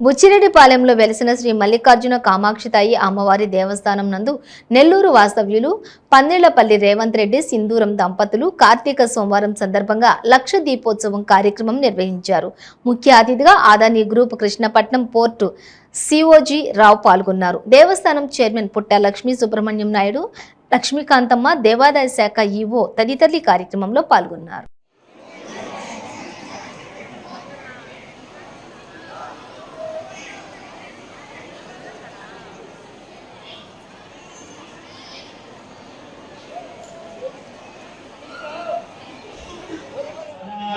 బుచ్చిరెడ్డిపాలెంలో వెలిసిన శ్రీ మల్లికార్జున కామాక్షితాయి అమ్మవారి దేవస్థానం నందు నెల్లూరు వాస్తవ్యులు పందేళ్లపల్లి రేవంత్ రెడ్డి సింధూరం దంపతులు కార్తీక సోమవారం సందర్భంగా లక్ష దీపోత్సవం కార్యక్రమం నిర్వహించారు. ముఖ్య అతిథిగా అదానీ గ్రూప్ కృష్ణపట్నం పోర్టు సిఓజీ రావు పాల్గొన్నారు. దేవస్థానం చైర్మన్ పుట్ట లక్ష్మీ సుబ్రహ్మణ్యం నాయుడు, లక్ష్మీకాంతమ్మ, దేవాదాయ శాఖ ఈవో తదితరులు కార్యక్రమంలో పాల్గొన్నారు.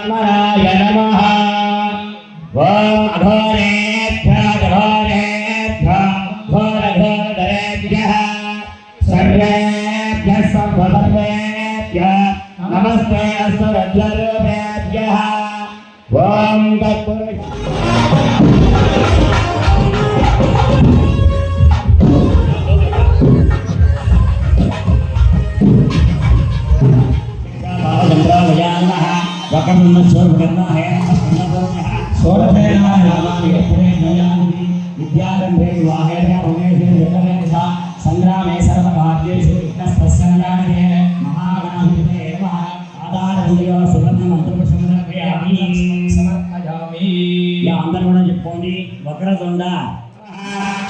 नमः ओम अघोरेभ्यः घोरघोरधरेभ्यः सर्वेभ्यः सर्वधर्मेभ्यः नमस्ते अस्मद्रूपेभ्यः ओम तत्पुरुष करना है विद्यारंभे विवाहे संग्रामे सर्वकार्येषु तस्मत्संग्रामे महागणाधिपते नमः आधारभूयो सुवर्ण मंत्रपुष्पमर्पयामि समर्पयामि या अंदर కూడా చెప్పుకోండి వక్రతుండ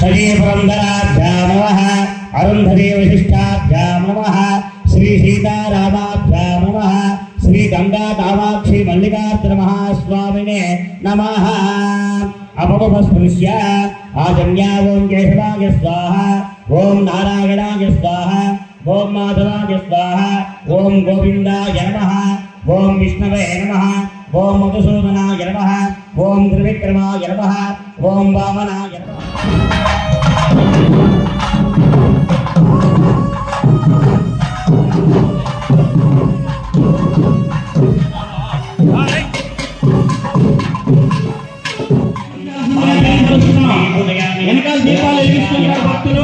శ్రీపురంధరాభ్యాం నమః అరుంధతి వశిష్ఠాభ్యాం నమః శ్రీ సీతారామాభ్యాం నమః श्री गंगा कामाक्षी मल्लिकार्जुन महास्वामिने नमः अपमुपस्पृश्य आजन्या ओम केशवाय स्वाहा ओम नारायणाय स्वाहा ओम माधवाय स्वाहा ओम गोविंदाय नमः ओम विष्णवे नमः ओम मधुसूदनाय नमः ओम त्रिविक्रमाय नमः ओम वामनाय नमः వెనకాల దీపాలు వెలిగిస్తున్నారు భక్తులు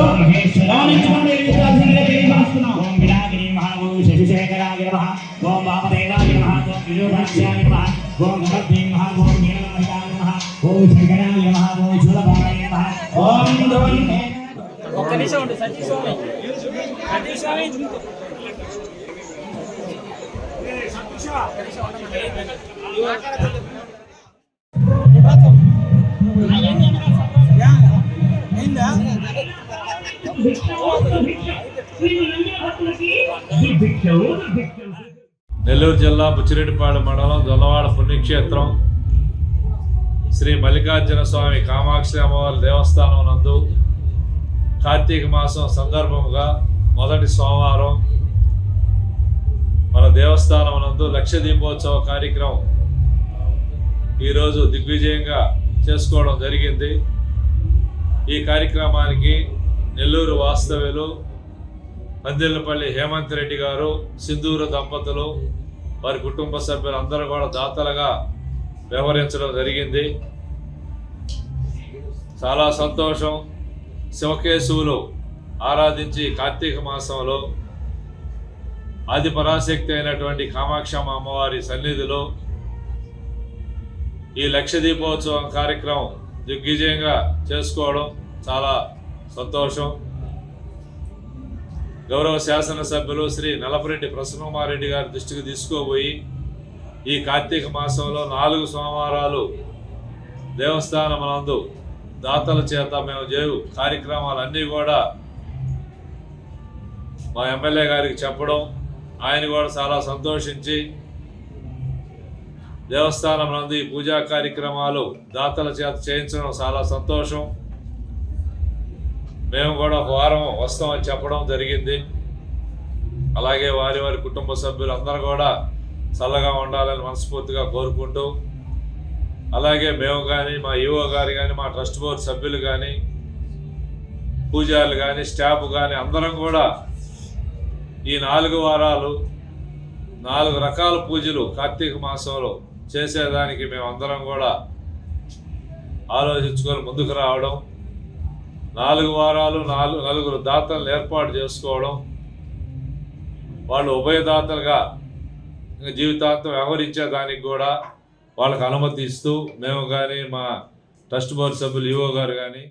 గమనించుకోండి వెలిగించాల్సిందిగా తెలియజేస్తున్నాం. ఓం వినాయకుని నమః ఓం శశిశేఖరాయ నమః ఓం వామదేవాయ నమః ఓం విరూపాక్షాయ నమః ఓం గణపతి నమః ఓం నీలకంఠాయ నమః ఓం శంకరాయ నమః ఓం శూలపాణాయ నమః ఓం ధ్రువన్నే. ఒక్క నిమిషం ఉండు సతీష్ స్వామి నెల్లూరు జిల్లా బుచ్చిరెడ్డిపాలెం మండలం జొన్నవాడ పుణ్యక్షేత్రం శ్రీ మల్లికార్జున స్వామి కామాక్షి అమ్మవారి దేవస్థానం నందు కార్తీక మాసం సందర్భముగా మొదటి సోమవారం మన దేవస్థానం నందు లక్ష దీపోత్సవ కార్యక్రమం ఈరోజు దిగ్విజయంగా చేసుకోవడం జరిగింది. ఈ కార్యక్రమానికి నెల్లూరు వాస్తవ్యులు పందేళ్లపల్లి హేమంత్ రెడ్డి గారు, సింధూర దంపతులు, వారి కుటుంబ సభ్యులు అందరూ కూడా దాతలుగా వ్యవహరించడం జరిగింది. చాలా సంతోషం. శివకేశవులు ఆరాధించి కార్తీక మాసంలో ఆది పరాశక్తి అయినటువంటి కామాక్షమ్మ అమ్మవారి సన్నిధిలో ఈ లక్ష దీపోత్సవం కార్యక్రమం దిగ్విజయంగా చేసుకోవడం చాలా సంతోషం. గౌరవ శాసనసభ్యులు శ్రీ నలపరెడ్డి ప్రసన్నకుమారెడ్డి గారి దృష్టికి తీసుకోబోయి ఈ కార్తీక మాసంలో 4 సోమవారాలు దేవస్థానం నందు దాతల చేత మేము చేయు కార్యక్రమాలన్నీ కూడా మా ఎమ్మెల్యే గారికి చెప్పడం, ఆయన కూడా చాలా సంతోషించి దేవస్థానం నందు ఈ పూజా కార్యక్రమాలు దాతల చేత చేయించడం చాలా సంతోషం. మేము కూడా ఒక వారం వస్తామని చెప్పడం జరిగింది. అలాగే వారి వారి కుటుంబ సభ్యులు అందరూ కూడా చల్లగా ఉండాలని మనస్ఫూర్తిగా కోరుకుంటూ, అలాగే మేము కానీ, మా ఈవో గారు కానీ, మా ట్రస్ట్ బోర్డు సభ్యులు కానీ, పూజారులు కానీ, స్టాఫ్ కానీ అందరం కూడా ఈ 4 వారాలు 4 రకాల పూజలు కార్తీక మాసంలో చేసేదానికి మేమందరం కూడా ఆలోచించుకొని ముందుకు రావడం, 4 వారాలు 4 దాతలను ఏర్పాటు చేసుకోవడం, వాళ్ళు ఉభయదాతలుగా జీవితాంతం వ్యవహరించేదానికి కూడా వాళ్ళకు అనుమతి ఇస్తూ మేము కానీ మా ట్రస్ట్ బోర్డు సభ్యులు ఈఓ గారు కానీ